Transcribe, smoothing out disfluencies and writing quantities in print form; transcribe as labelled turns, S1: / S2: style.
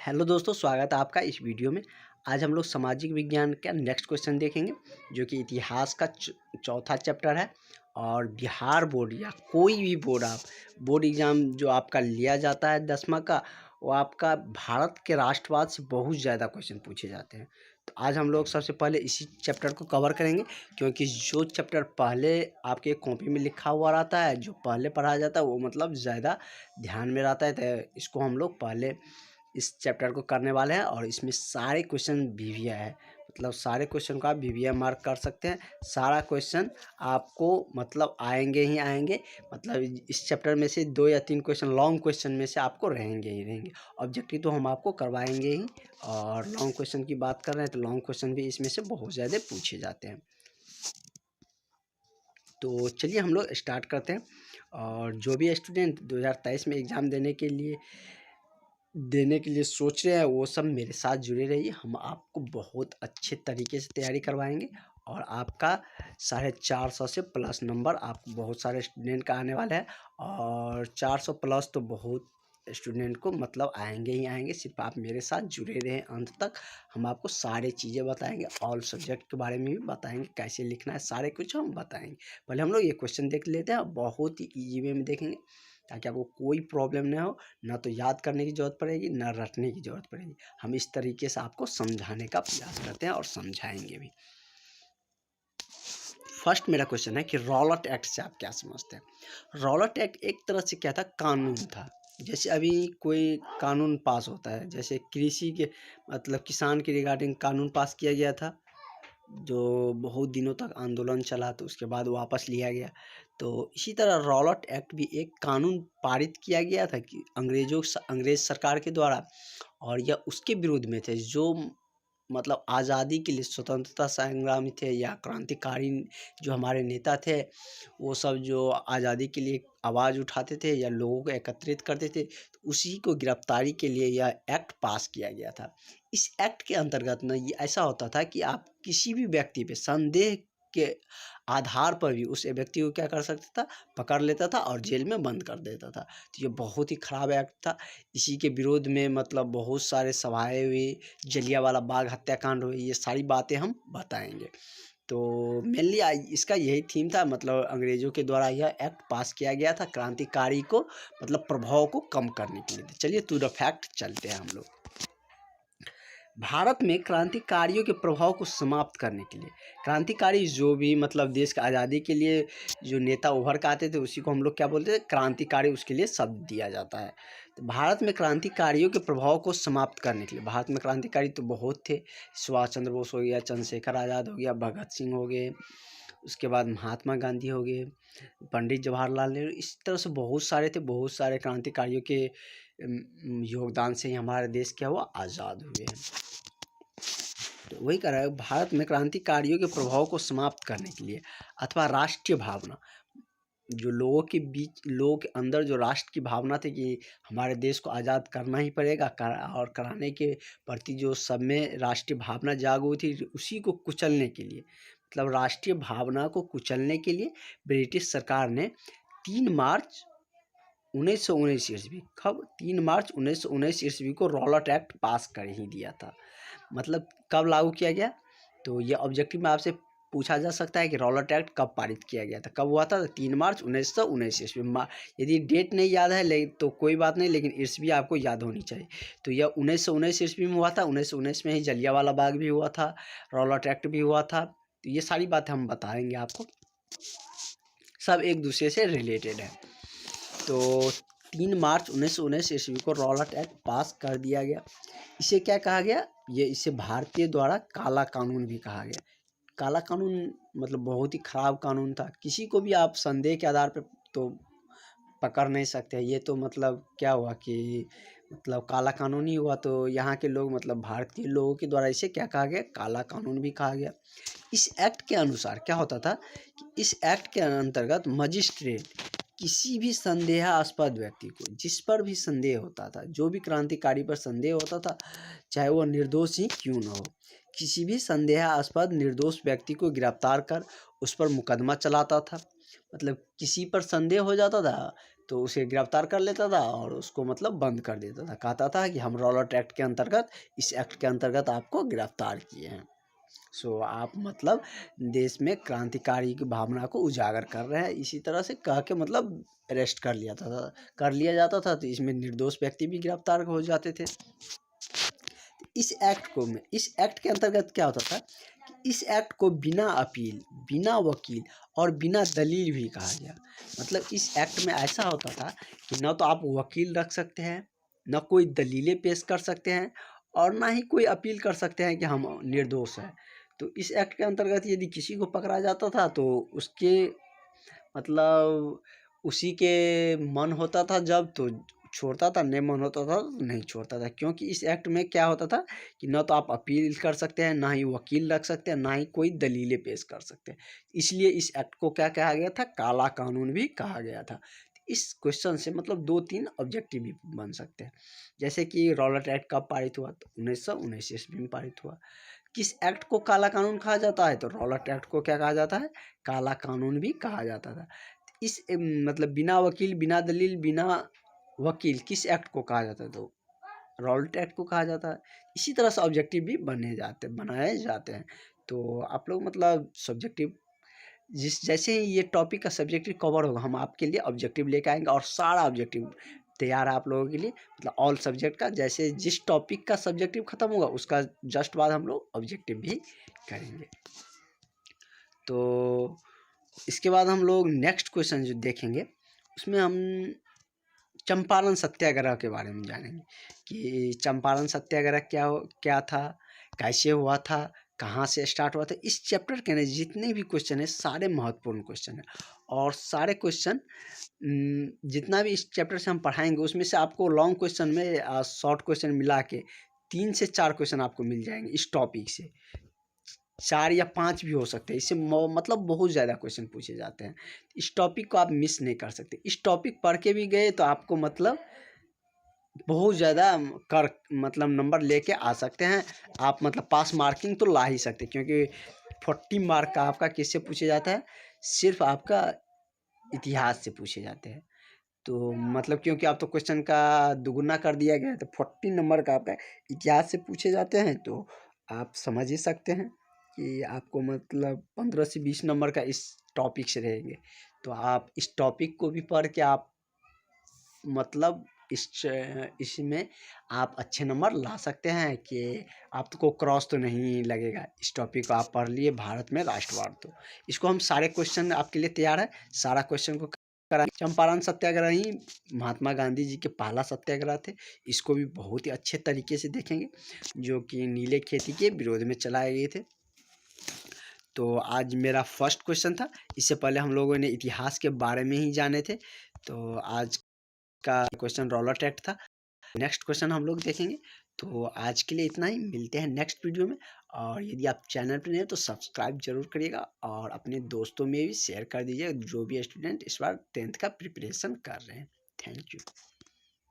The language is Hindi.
S1: हेलो दोस्तों, स्वागत है आपका इस वीडियो में। आज हम लोग सामाजिक विज्ञान का नेक्स्ट क्वेश्चन देखेंगे, जो कि इतिहास का चौथा चैप्टर है। और बिहार बोर्ड या कोई भी बोर्ड, आप बोर्ड एग्ज़ाम जो आपका लिया जाता है 10वां का, वो आपका भारत के राष्ट्रवाद से बहुत ज़्यादा क्वेश्चन पूछे जाते हैं। तो आज हम लोग सबसे पहले इसी चैप्टर को कवर करेंगे, क्योंकि जो चैप्टर पहले आपके कॉपी में लिखा हुआ रहता है, जो पहले पढ़ाया जाता है, वो मतलब ज़्यादा ध्यान में रहता है। तो इसको हम लोग पहले इस चैप्टर को करने वाले हैं। और इसमें सारे क्वेश्चन वीवीए है, मतलब सारे क्वेश्चन को आप वीवीए मार्क कर सकते हैं। सारा क्वेश्चन आपको मतलब आएंगे ही आएंगे। मतलब इस चैप्टर में से 2 या 3 क्वेश्चन लॉन्ग क्वेश्चन में से आपको रहेंगे ही रहेंगे। ऑब्जेक्टिव तो हम आपको करवाएंगे ही। और लॉन्ग क्वेश्चन की बात कर रहे हैं तो लॉन्ग क्वेश्चन भी इसमें से बहुत ज़्यादा पूछे जाते हैं। तो चलिए हम लोग स्टार्ट करते हैं। और जो भी स्टूडेंट 2023 में एग्ज़ाम देने के लिए सोच रहे हैं, वो सब मेरे साथ जुड़े रहिए। हम आपको बहुत अच्छे तरीके से तैयारी करवाएंगे। और आपका 450 से प्लस नंबर आपको बहुत सारे स्टूडेंट का आने वाला है। और 400 प्लस तो बहुत स्टूडेंट को मतलब आएंगे ही आएंगे। सिर्फ आप मेरे साथ जुड़े रहें अंत तक। हम आपको सारे चीज़ें बताएंगे, ऑल सब्जेक्ट के बारे में भी बताएंगे, कैसे लिखना है, सारे कुछ हम बताएंगे। पहले हम लोग ये क्वेश्चन देख लेते हैं, बहुत ही ईजी वे में देखेंगे, ताकि आपको कोई प्रॉब्लम ना हो। ना तो याद करने की ज़रूरत पड़ेगी, ना रटने की ज़रूरत पड़ेगी। हम इस तरीके से आपको समझाने का प्रयास करते हैं और समझाएंगे भी। फर्स्ट मेरा क्वेश्चन है कि रॉलट एक्ट से आप क्या समझते हैं। रॉलट एक्ट एक तरह से क्या था, कानून था। जैसे अभी कोई कानून पास होता है, जैसे कृषि के मतलब किसान के रिगार्डिंग कानून पास किया गया था, जो बहुत दिनों तक आंदोलन चला, तो उसके बाद वापस लिया गया। तो इसी तरह रॉलट एक्ट भी एक कानून पारित किया गया था कि अंग्रेज सरकार के द्वारा। और यह उसके विरुद्ध में थे जो मतलब आज़ादी के लिए, स्वतंत्रता संग्रामी थे या क्रांतिकारी जो हमारे नेता थे, वो सब जो आज़ादी के लिए आवाज़ उठाते थे या लोगों को एकत्रित करते थे, तो उसी को गिरफ्तारी के लिए यह एक्ट पास किया गया था। इस एक्ट के अंतर्गत ना ये ऐसा होता था कि आप किसी भी व्यक्ति पे संदेह के आधार पर भी उस व्यक्ति को क्या कर सकता था, पकड़ लेता था और जेल में बंद कर देता था। तो ये बहुत ही ख़राब एक्ट था। इसी के विरोध में मतलब बहुत सारे सभाएं हुई, जलियांवाला बाग हत्याकांड हुई, ये सारी बातें हम बताएंगे। तो मेनली इसका यही थीम था, मतलब अंग्रेज़ों के द्वारा यह एक्ट पास किया गया था क्रांतिकारी को मतलब प्रभाव को कम करने के लिए। चलिए टू द फैक्ट चलते हैं हम लोग। भारत में क्रांतिकारियों के प्रभाव को समाप्त करने के लिए, क्रांतिकारी जो भी मतलब देश की आज़ादी के लिए जो नेता उभर के आते थे, उसी को हम लोग क्या बोलते थे, क्रांतिकारी, उसके लिए शब्द दिया जाता है। तो भारत में क्रांतिकारियों के प्रभाव को समाप्त करने के लिए, भारत में क्रांतिकारी तो बहुत थे। सुभाष चंद्र बोस हो गया, चंद्रशेखर आज़ाद हो गया, भगत सिंह हो गए, उसके बाद महात्मा गांधी हो गए, पंडित जवाहरलाल नेहरू, इस तरह से बहुत सारे थे। बहुत सारे क्रांतिकारियों के योगदान से ही हमारे देश क्या हुआ, आज़ाद हुए हैं। तो वही कह रहा है, भारत में क्रांतिकारियों के प्रभाव को समाप्त करने के लिए अथवा राष्ट्रीय भावना, जो लोगों के बीच, लोगों के अंदर जो राष्ट्र की भावना थी कि हमारे देश को आज़ाद करना ही पड़ेगा, और कराने के प्रति जो सब में राष्ट्रीय भावना जागरूक थी, उसी को कुचलने के लिए, मतलब राष्ट्रीय भावना को कुचलने के लिए ब्रिटिश सरकार ने 3 मार्च 1919 ईस्वी, कब 3 मार्च 1919 ईस्वी को रॉलट एक्ट पास कर ही दिया था। मतलब कब लागू किया गया, तो ये ऑब्जेक्टिव में आपसे पूछा जा सकता है कि रॉलट एक्ट कब पारित किया गया था, कब हुआ था, 3 मार्च 1919 ईस्वी में। यदि डेट नहीं याद है तो कोई बात नहीं, लेकिन ईस्वी आपको याद होनी चाहिए। तो यह 1919 ईस्वी में हुआ था। 1919 में ही जलियांवाला बाग भी हुआ था, रॉलट एक्ट भी हुआ था। तो ये सारी बातें हम बताएंगे आपको, सब एक दूसरे से रिलेटेड है। तो 3 मार्च 1919 ईस्वी को रॉलट एक्ट पास कर दिया गया। इसे क्या कहा गया, इसे भारतीय द्वारा काला कानून भी कहा गया। काला कानून मतलब बहुत ही ख़राब कानून था। किसी को भी आप संदेह के आधार पर तो पकड़ नहीं सकते। ये तो मतलब क्या हुआ कि मतलब काला कानून ही हुआ। तो यहाँ के लोग मतलब भारतीय लोगों के द्वारा इसे क्या कहा गया, काला कानून भी कहा गया। इस एक्ट के अनुसार क्या होता था कि इस एक्ट के अंतर्गत मजिस्ट्रेट किसी भी संदेहास्पद व्यक्ति को, जिस पर भी संदेह होता था, जो भी क्रांतिकारी पर संदेह होता था, चाहे वो निर्दोष ही क्यों न हो, किसी भी संदेहास्पद निर्दोष व्यक्ति को गिरफ्तार कर उस पर मुकदमा चलाता था। मतलब किसी पर संदेह हो जाता था तो उसे गिरफ्तार कर लेता था और उसको मतलब बंद कर देता था, कहता था कि हम रॉलेट एक्ट के अंतर्गत, इस एक्ट के अंतर्गत आपको गिरफ्तार किए हैं। सो आप मतलब देश में क्रांतिकारी की भावना को उजागर कर रहे हैं, इसी तरह से कह के मतलब अरेस्ट कर लिया जाता था। तो इसमें निर्दोष व्यक्ति भी गिरफ्तार हो जाते थे। इस एक्ट के अंतर्गत क्या होता था कि इस एक्ट को बिना अपील, बिना वकील और बिना दलील भी कहा गया। मतलब इस एक्ट में ऐसा होता था कि न तो आप वकील रख सकते हैं, न कोई दलीलें पेश कर सकते हैं और ना ही कोई अपील कर सकते हैं कि हम निर्दोष हैं। तो इस एक्ट के अंतर्गत यदि किसी को पकड़ा जाता था तो उसके मतलब उसी के मन होता था जब तो छोड़ता था, नहीं मन होता था तो नहीं छोड़ता था। क्योंकि इस एक्ट में क्या होता था कि न तो आप अपील कर सकते हैं, ना ही वकील रख सकते हैं, ना ही कोई दलीलें पेश कर सकते हैं। इसलिए इस एक्ट को क्या कहा गया था, काला कानून भी कहा गया था। इस क्वेश्चन से मतलब 2-3 ऑब्जेक्टिव भी बन सकते हैं। जैसे कि रॉलेट एक्ट कब पारित हुआ, तो 1919 ईस्वी में पारित हुआ। किस एक्ट को काला कानून कहा जाता है, तो रॉलेट एक्ट को क्या कहा जाता है, काला कानून भी कहा जाता था। इस मतलब बिना वकील, बिना दलील, बिना वकील किस एक्ट को कहा जाता है, तो रॉलेट एक्ट को कहा जाता है। इसी तरह से ऑब्जेक्टिव भी बनाए जाते हैं। तो आप लोग मतलब सब्जेक्टिव जैसे ही ये टॉपिक का सब्जेक्टिव कवर होगा, हम आपके लिए ऑब्जेक्टिव लेके आएंगे और सारा ऑब्जेक्टिव तैयार है आप लोगों के लिए, मतलब ऑल सब्जेक्ट का। जैसे जिस टॉपिक का सब्जेक्टिव खत्म होगा उसका जस्ट बाद हम लोग ऑब्जेक्टिव भी करेंगे। तो इसके बाद हम लोग नेक्स्ट क्वेश्चन जो देखेंगे उसमें हम चंपारण सत्याग्रह के बारे में जानेंगे कि चंपारण सत्याग्रह क्या था, कैसे हुआ था, कहाँ से स्टार्ट हुआ था। इस चैप्टर के जितने भी क्वेश्चन है सारे महत्वपूर्ण क्वेश्चन है और सारे क्वेश्चन जितना भी इस चैप्टर से हम पढ़ाएंगे उसमें से आपको लॉन्ग क्वेश्चन में शॉर्ट क्वेश्चन मिला के 3 से 4 क्वेश्चन आपको मिल जाएंगे इस टॉपिक से। 4 या 5 भी हो सकते हैं, इससे मतलब बहुत ज़्यादा क्वेश्चन पूछे जाते हैं। इस टॉपिक को आप मिस नहीं कर सकते। इस टॉपिक पढ़ के भी गए तो आपको मतलब बहुत ज़्यादा कर मतलब नंबर लेके आ सकते हैं आप, मतलब पास मार्किंग तो ला ही सकते हैं। क्योंकि 40 मार्क का आपका किससे पूछे जाता है, सिर्फ आपका इतिहास से पूछे जाते हैं। तो मतलब क्योंकि आप तो क्वेश्चन का दुगुना कर दिया गया है, तो 40 नंबर का आपका इतिहास से पूछे जाते हैं। तो आप समझ ही सकते हैं कि आपको मतलब 15 से 20 नंबर का इस टॉपिक से रहेंगे। तो आप इस टॉपिक को भी पढ़ के आप मतलब इसमें आप अच्छे नंबर ला सकते हैं कि आपको क्रॉस तो नहीं लगेगा। इस टॉपिक को आप पढ़ लिए, भारत में राष्ट्रवाद। तो इसको हम सारे क्वेश्चन आपके लिए तैयार है, सारा क्वेश्चन को कराएंगे। चंपारण सत्याग्रह ही महात्मा गांधी जी के पहला सत्याग्रह थे। इसको भी बहुत ही अच्छे तरीके से देखेंगे, जो कि नीले खेती के विरोध में चलाए गए थे। तो आज मेरा फर्स्ट क्वेश्चन था। इससे पहले हम लोगों ने इतिहास के बारे में ही जाने थे। तो आज का क्वेश्चन रॉलेट एक्ट था। नेक्स्ट क्वेश्चन हम लोग देखेंगे। तो आज के लिए इतना ही, मिलते हैं नेक्स्ट वीडियो में। और यदि आप चैनल पर नए हैं तो सब्सक्राइब जरूर करिएगा और अपने दोस्तों में भी शेयर कर दीजिए जो भी स्टूडेंट इस बार 10th का प्रिपरेशन कर रहे हैं। Thank you.